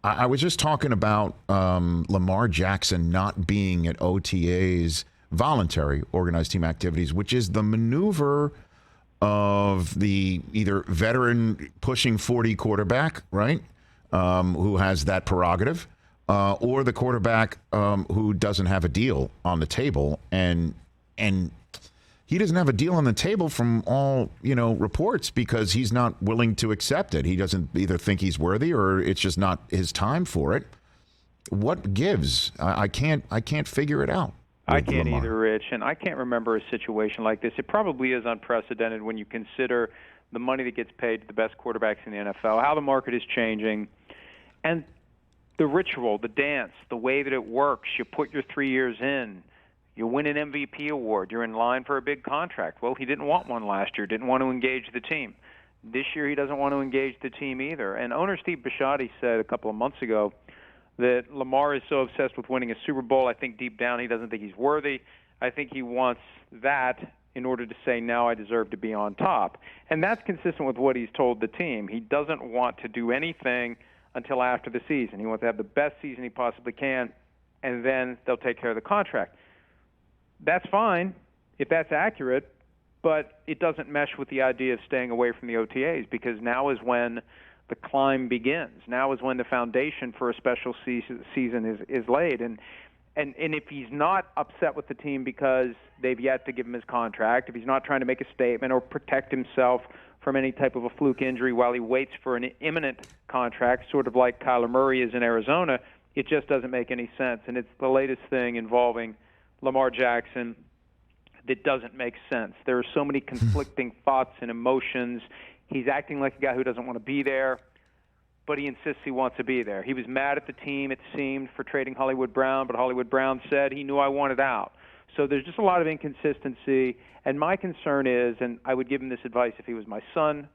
I was just talking about Lamar Jackson not being at OTAs, voluntary organized team activities, which is the maneuver of the either veteran pushing 40 quarterback, right, who has that prerogative, or the quarterback who doesn't have a deal on the table, and he doesn't have a deal on the table from all reports because he's not willing to accept it. He doesn't either think he's worthy or it's just not his time for it. What gives? I can't figure it out. I can't Lamar. either, Rich, and I can't remember a situation like this. It probably is unprecedented when you consider the money that gets paid to the best quarterbacks in the NFL, how the market is changing, and the ritual, the dance, the way that it works. You put your 3 years in. You win an MVP award. You're in line for a big contract. Well, he didn't want one last year, didn't want to engage the team. This year he doesn't want to engage the team either. And owner Steve Bisciotti said a couple of months ago that Lamar is so obsessed with winning a Super Bowl, I think deep down he doesn't think he's worthy. I think he wants that in order to say, now I deserve to be on top. And that's consistent with what he's told the team. He doesn't want to do anything until after the season. He wants to have the best season he possibly can, and then they'll take care of the contract. That's fine if that's accurate, but it doesn't mesh with the idea of staying away from the OTAs, because now is when the climb begins. Now is when the foundation for a special season is laid. And if he's not upset with the team because they've yet to give him his contract, if he's not trying to make a statement or protect himself from any type of a fluke injury while he waits for an imminent contract, sort of like Kyler Murray is in Arizona, it just doesn't make any sense. And it's the latest thing involving Lamar Jackson that doesn't make sense. There are so many conflicting thoughts and emotions. He's acting like a guy who doesn't want to be there, but he insists he wants to be there. He was mad at the team, it seemed, for trading Hollywood Brown, but Hollywood Brown said he knew I wanted out. So there's just a lot of inconsistency, and my concern is, and I would give him this advice if he was my son,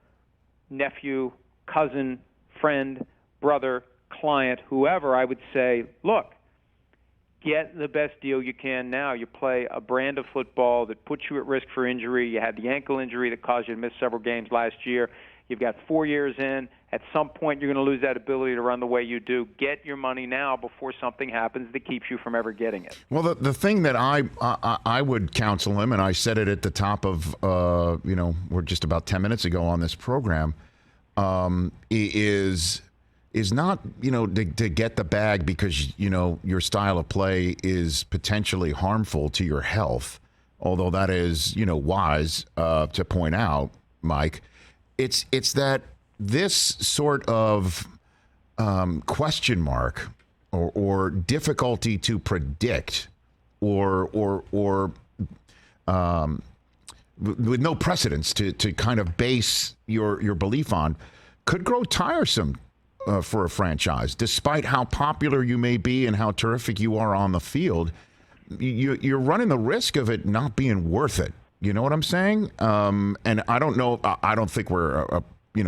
nephew, cousin, friend, brother, client, whoever, I would say, look, get the best deal you can now. You play a brand of football that puts you at risk for injury. You had the ankle injury that caused you to miss several games last year. You've got 4 years in. At some point, you're going to lose that ability to run the way you do. Get your money now before something happens that keeps you from ever getting it. Well, the thing that I would counsel him, and I said it at the top of, we're just about 10 minutes ago on this program, is not, to get the bag because, your style of play is potentially harmful to your health, although that is, wise to point out, Mike. It's that this sort of question mark or difficulty to predict or with no precedence to kind of base your belief on could grow tiresome for a franchise. Despite how popular you may be and how terrific you are on the field, you're running the risk of it not being worth it. You know what I'm saying? And I don't know. I don't think we're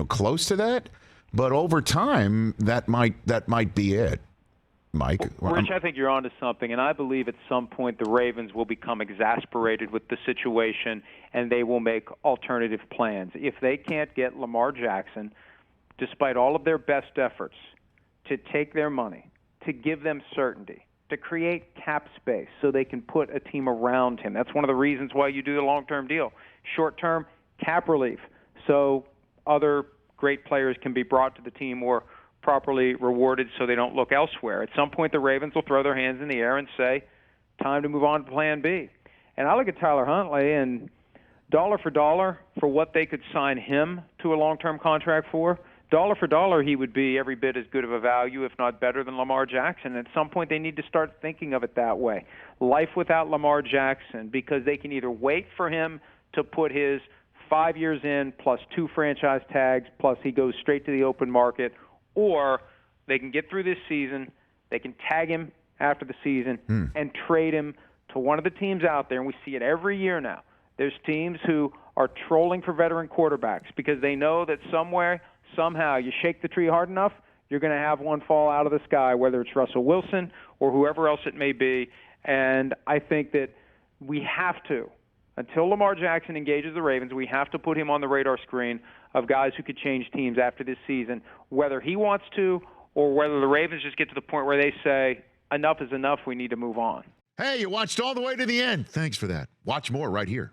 close to that. But over time, that might be it, Mike. Rich, I think you're onto something, and I believe at some point the Ravens will become exasperated with the situation, and they will make alternative plans. If they can't get Lamar Jackson, despite all of their best efforts, to take their money, to give them certainty, to create cap space so they can put a team around him. That's one of the reasons why you do the long-term deal. Short-term, cap relief, so other great players can be brought to the team or properly rewarded so they don't look elsewhere. At some point, the Ravens will throw their hands in the air and say, time to move on to plan B. And I look at Tyler Huntley, and dollar for what they could sign him to a long-term contract for, dollar for dollar, he would be every bit as good of a value, if not better, than Lamar Jackson. At some point, they need to start thinking of it that way. Life without Lamar Jackson, because they can either wait for him to put his 5 years in plus 2 franchise tags, plus he goes straight to the open market, or they can get through this season, they can tag him after the season, and trade him to one of the teams out there, and we see it every year now. There's teams who are trolling for veteran quarterbacks because they know that somewhere, somehow, you shake the tree hard enough, you're going to have one fall out of the sky, whether it's Russell Wilson or whoever else it may be. And I think that we have to, until Lamar Jackson engages the Ravens, we have to put him on the radar screen of guys who could change teams after this season, whether he wants to or whether the Ravens just get to the point where they say, enough is enough, we need to move on. Hey, you watched all the way to the end. Thanks for that. Watch more right here.